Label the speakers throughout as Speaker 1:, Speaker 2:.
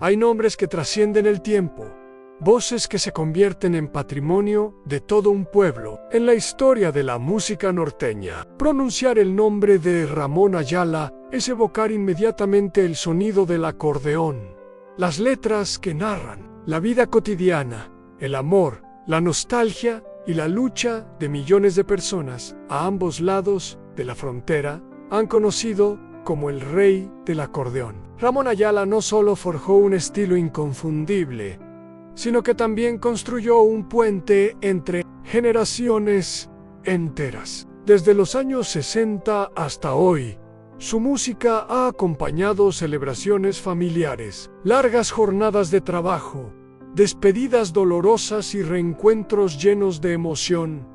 Speaker 1: Hay nombres que trascienden el tiempo, voces que se convierten en patrimonio de todo un pueblo. En la historia de la música norteña, pronunciar el nombre de Ramón Ayala es evocar inmediatamente el sonido del acordeón. Las letras que narran la vida cotidiana, el amor, la nostalgia y la lucha de millones de personas a ambos lados de la frontera han conocido como el rey del acordeón. Ramón Ayala no solo forjó un estilo inconfundible, sino que también construyó un puente entre generaciones enteras. Desde los años 60 hasta hoy, su música ha acompañado celebraciones familiares, largas jornadas de trabajo, despedidas dolorosas y reencuentros llenos de emoción.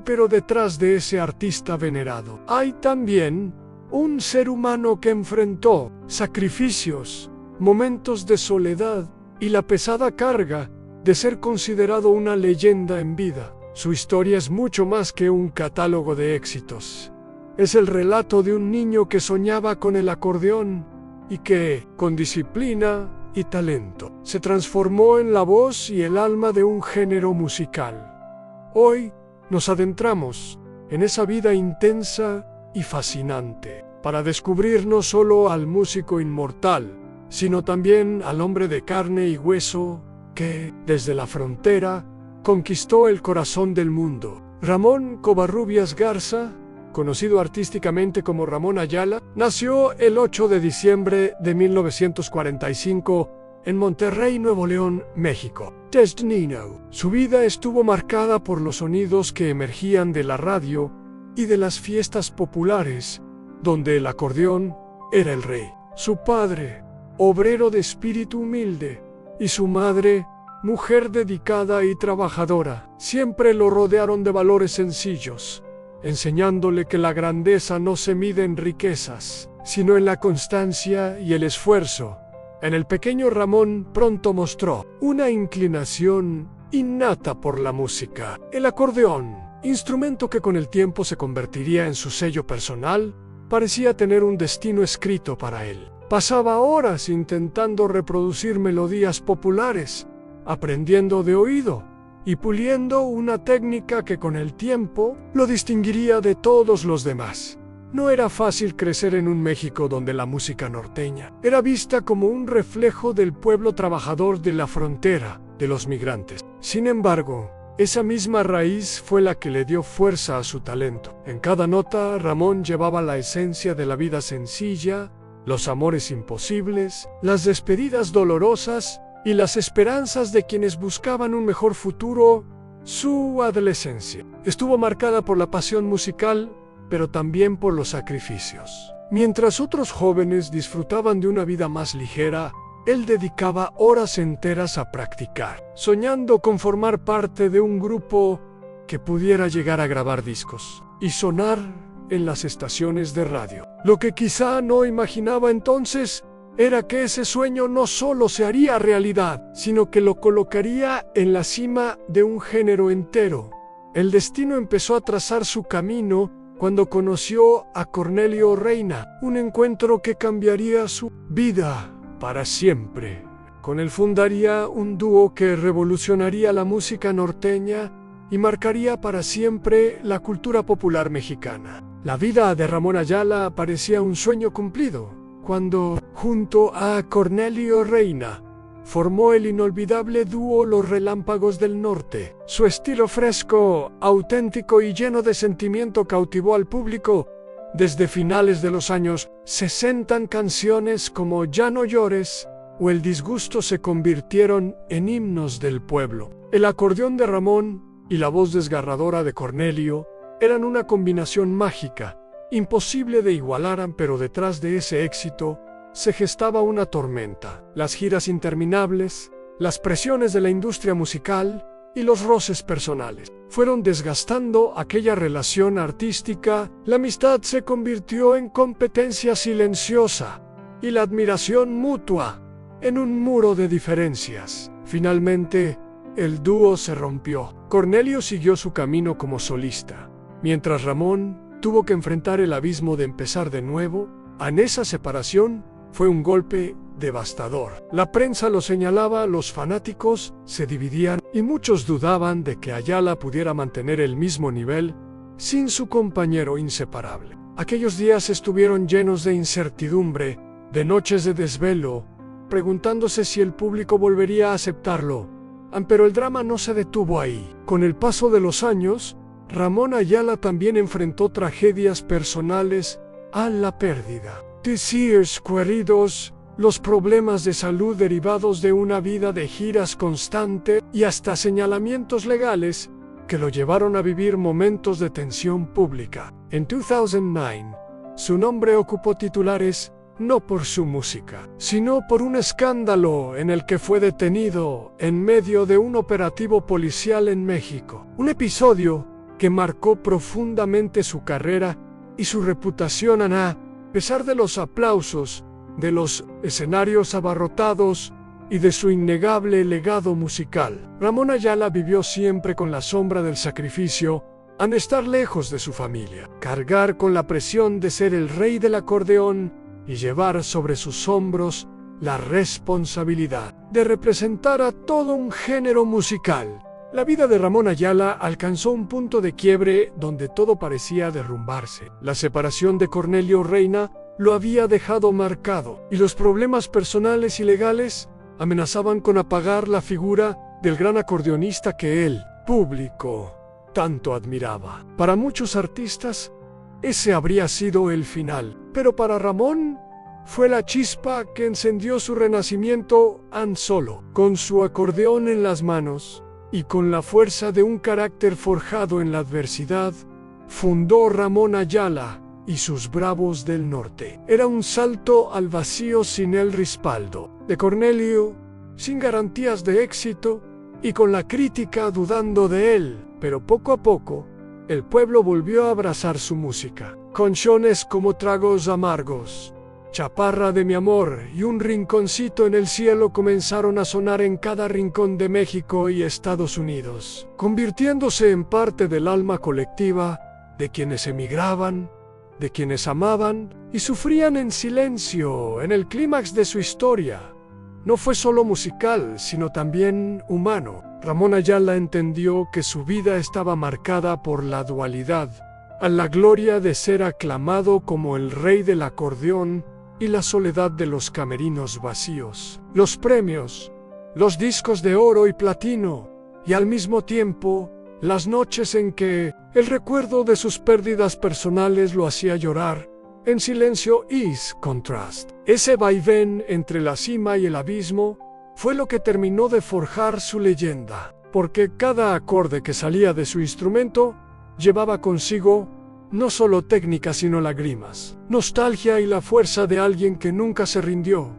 Speaker 1: Pero detrás de ese artista venerado, hay también un ser humano que enfrentó sacrificios, momentos de soledad y la pesada carga de ser considerado una leyenda en vida. Su historia es mucho más que un catálogo de éxitos. Es el relato de un niño que soñaba con el acordeón y que, con disciplina y talento, se transformó en la voz y el alma de un género musical. Hoy nos adentramos en esa vida intensa y fascinante para descubrir no solo al músico inmortal, sino también al hombre de carne y hueso que, desde la frontera, conquistó el corazón del mundo. Ramón Covarrubias Garza, conocido artísticamente como Ramón Ayala, nació el 8 de diciembre de 1945 en Monterrey, Nuevo León, México. Desde niño, su vida estuvo marcada por los sonidos que emergían de la radio y de las fiestas populares, donde el acordeón era el rey. Su padre, obrero de espíritu humilde, y su madre, mujer dedicada y trabajadora, siempre lo rodearon de valores sencillos, enseñándole que la grandeza no se mide en riquezas, sino en la constancia y el esfuerzo. En el pequeño Ramón pronto mostró una inclinación innata por la música. El acordeón, instrumento que con el tiempo se convertiría en su sello personal, parecía tener un destino escrito para él. Pasaba horas intentando reproducir melodías populares, aprendiendo de oído y puliendo una técnica que con el tiempo lo distinguiría de todos los demás. No era fácil crecer en un México donde la música norteña era vista como un reflejo del pueblo trabajador de la frontera, de los migrantes. Sin embargo, esa misma raíz fue la que le dio fuerza a su talento. En cada nota, Ramón llevaba la esencia de la vida sencilla, los amores imposibles, las despedidas dolorosas y las esperanzas de quienes buscaban un mejor futuro. Su adolescencia estuvo marcada por la pasión musical, pero también por los sacrificios. Mientras otros jóvenes disfrutaban de una vida más ligera, él dedicaba horas enteras a practicar, soñando con formar parte de un grupo que pudiera llegar a grabar discos y sonar en las estaciones de radio. Lo que quizá no imaginaba entonces era que ese sueño no solo se haría realidad, sino que lo colocaría en la cima de un género entero. El destino empezó a trazar su camino cuando conoció a Cornelio Reina, un encuentro que cambiaría su vida para siempre. Con él fundaría un dúo que revolucionaría la música norteña y marcaría para siempre la cultura popular mexicana. La vida de Ramón Ayala parecía un sueño cumplido cuando, junto a Cornelio Reina, formó el inolvidable dúo Los Relámpagos del Norte. Su estilo fresco, auténtico y lleno de sentimiento cautivó al público. Desde finales de los años 60, canciones como Ya no llores o El disgusto se convirtieron en himnos del pueblo. El acordeón de Ramón y la voz desgarradora de Cornelio eran una combinación mágica, imposible de igualar, pero detrás de ese éxito se gestaba una tormenta. Las giras interminables, las presiones de la industria musical y los roces personales fueron desgastando aquella relación artística. La amistad se convirtió en competencia silenciosa y la admiración mutua en un muro de diferencias. Finalmente, el dúo se rompió. Cornelio siguió su camino como solista, mientras Ramón tuvo que enfrentar el abismo de empezar de nuevo. En esa separación fue un golpe devastador. La prensa lo señalaba, los fanáticos se dividían y muchos dudaban de que Ayala pudiera mantener el mismo nivel sin su compañero inseparable. Aquellos días estuvieron llenos de incertidumbre, de noches de desvelo, preguntándose si el público volvería a aceptarlo. Pero el drama no se detuvo ahí. Con el paso de los años, Ramón Ayala también enfrentó tragedias personales a la pérdida. Desires queridos, los problemas de salud derivados de una vida de giras constante y hasta señalamientos legales que lo llevaron a vivir momentos de tensión pública. En 2009, su nombre ocupó titulares no por su música, sino por un escándalo en el que fue detenido en medio de un operativo policial en México. Un episodio que marcó profundamente su carrera y su reputación a pesar de los aplausos, de los escenarios abarrotados y de su innegable legado musical. Ramón Ayala vivió siempre con la sombra del sacrificio al estar lejos de su familia, cargar con la presión de ser el rey del acordeón y llevar sobre sus hombros la responsabilidad de representar a todo un género musical. La vida de Ramón Ayala alcanzó un punto de quiebre donde todo parecía derrumbarse. La separación de Cornelio Reina lo había dejado marcado, y los problemas personales y legales amenazaban con apagar la figura del gran acordeonista que el público tanto admiraba. Para muchos artistas, ese habría sido el final, pero para Ramón fue la chispa que encendió su renacimiento solo, con su acordeón en las manos y con la fuerza de un carácter forjado en la adversidad, fundó Ramón Ayala y sus Bravos del Norte. Era un salto al vacío sin el respaldo de Cornelio, sin garantías de éxito y con la crítica dudando de él, pero poco a poco el pueblo volvió a abrazar su música. Canciones como Tragos Amargos, Chaparra de mi amor y Un rinconcito en el cielo comenzaron a sonar en cada rincón de México y Estados Unidos, convirtiéndose en parte del alma colectiva de quienes emigraban, de quienes amaban y sufrían en silencio en el clímax de su historia. No fue solo musical, sino también humano. Ramón Ayala entendió que su vida estaba marcada por la dualidad, a la gloria de ser aclamado como el rey del acordeón y la soledad de los camerinos vacíos, los premios, los discos de oro y platino, y al mismo tiempo, las noches en que el recuerdo de sus pérdidas personales lo hacía llorar en silencio y contrast. Ese vaivén entre la cima y el abismo fue lo que terminó de forjar su leyenda, porque cada acorde que salía de su instrumento llevaba consigo no solo técnica sino lágrimas, nostalgia y la fuerza de alguien que nunca se rindió.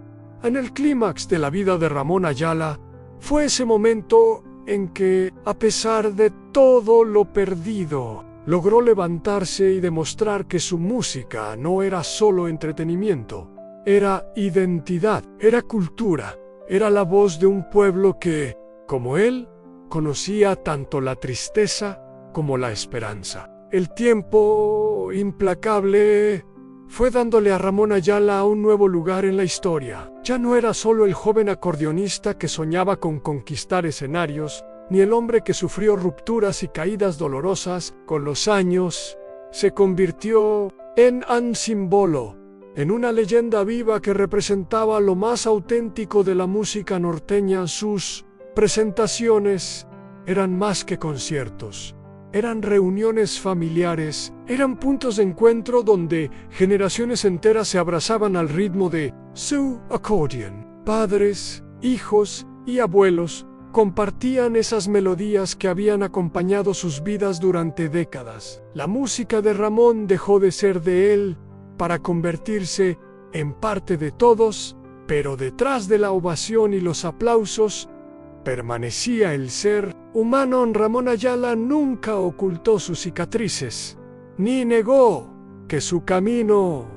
Speaker 1: En el clímax de la vida de Ramón Ayala fue ese momento en que, a pesar de todo lo perdido, logró levantarse y demostrar que su música no era solo entretenimiento, era identidad, era cultura, era la voz de un pueblo que, como él, conocía tanto la tristeza como la esperanza. El tiempo implacable fue dándole a Ramón Ayala un nuevo lugar en la historia. Ya no era solo el joven acordeonista que soñaba con conquistar escenarios, ni el hombre que sufrió rupturas y caídas dolorosas. Con los años, se convirtió en un símbolo, en una leyenda viva que representaba lo más auténtico de la música norteña. Sus presentaciones eran más que conciertos. Eran reuniones familiares, eran puntos de encuentro donde generaciones enteras se abrazaban al ritmo de su acordeón. Padres, hijos y abuelos compartían esas melodías que habían acompañado sus vidas durante décadas. La música de Ramón dejó de ser de él para convertirse en parte de todos, pero detrás de la ovación y los aplausos permanecía el ser humano. Ramón Ayala nunca ocultó sus cicatrices, ni negó que su camino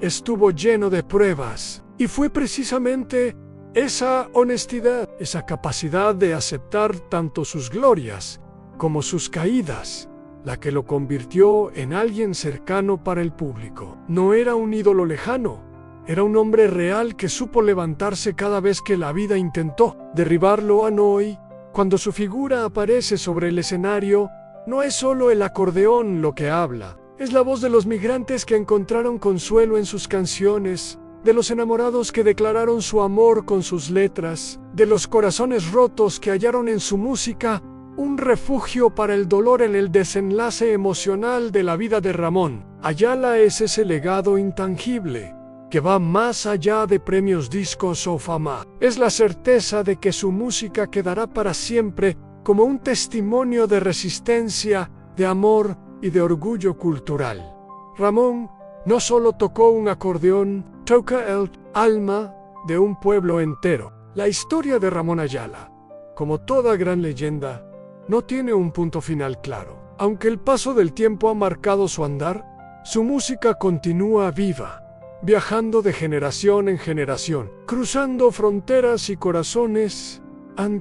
Speaker 1: estuvo lleno de pruebas. Y fue precisamente esa honestidad, esa capacidad de aceptar tanto sus glorias como sus caídas, la que lo convirtió en alguien cercano para el público. No era un ídolo lejano, era un hombre real que supo levantarse cada vez que la vida intentó derribarlo. Hanoi, cuando su figura aparece sobre el escenario, no es solo el acordeón lo que habla, es la voz de los migrantes que encontraron consuelo en sus canciones, de los enamorados que declararon su amor con sus letras, de los corazones rotos que hallaron en su música un refugio para el dolor en el desenlace emocional de la vida de Ramón. Ayala es ese legado intangible que va más allá de premios, discos o fama. Es la certeza de que su música quedará para siempre como un testimonio de resistencia, de amor y de orgullo cultural. Ramón no solo tocó un acordeón, toca el alma de un pueblo entero. La historia de Ramón Ayala, como toda gran leyenda, no tiene un punto final claro. Aunque el paso del tiempo ha marcado su andar, su música continúa viva, viajando de generación en generación, cruzando fronteras y corazones.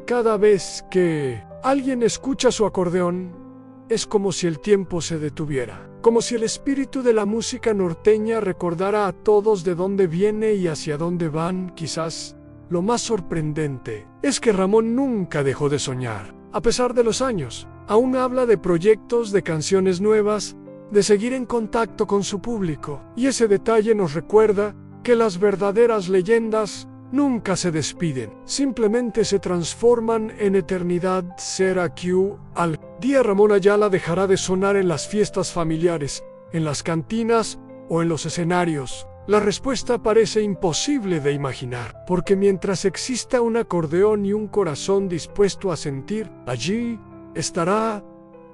Speaker 1: Cada vez que alguien escucha su acordeón, es como si el tiempo se detuviera, como si el espíritu de la música norteña recordara a todos de dónde viene y hacia dónde van. Quizás lo más sorprendente es que Ramón nunca dejó de soñar. A pesar de los años, aún habla de proyectos, de canciones nuevas, de seguir en contacto con su público. Y ese detalle nos recuerda que las verdaderas leyendas nunca se despiden, simplemente se transforman en eternidad. ¿Será que al día Ramón Ayala dejará de sonar en las fiestas familiares, en las cantinas o en los escenarios? La respuesta parece imposible de imaginar, porque mientras exista un acordeón y un corazón dispuesto a sentir, allí estará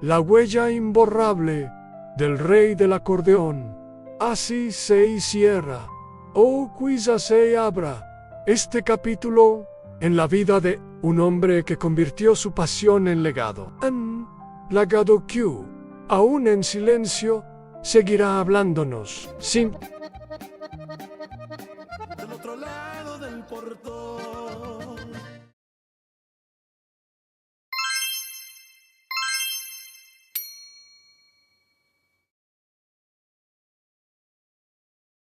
Speaker 1: la huella imborrable del rey del acordeón. Así se cierra, o quizás se abra, este capítulo en la vida de un hombre que convirtió su pasión en legado. Legado que, aún en silencio, seguirá hablándonos. Sin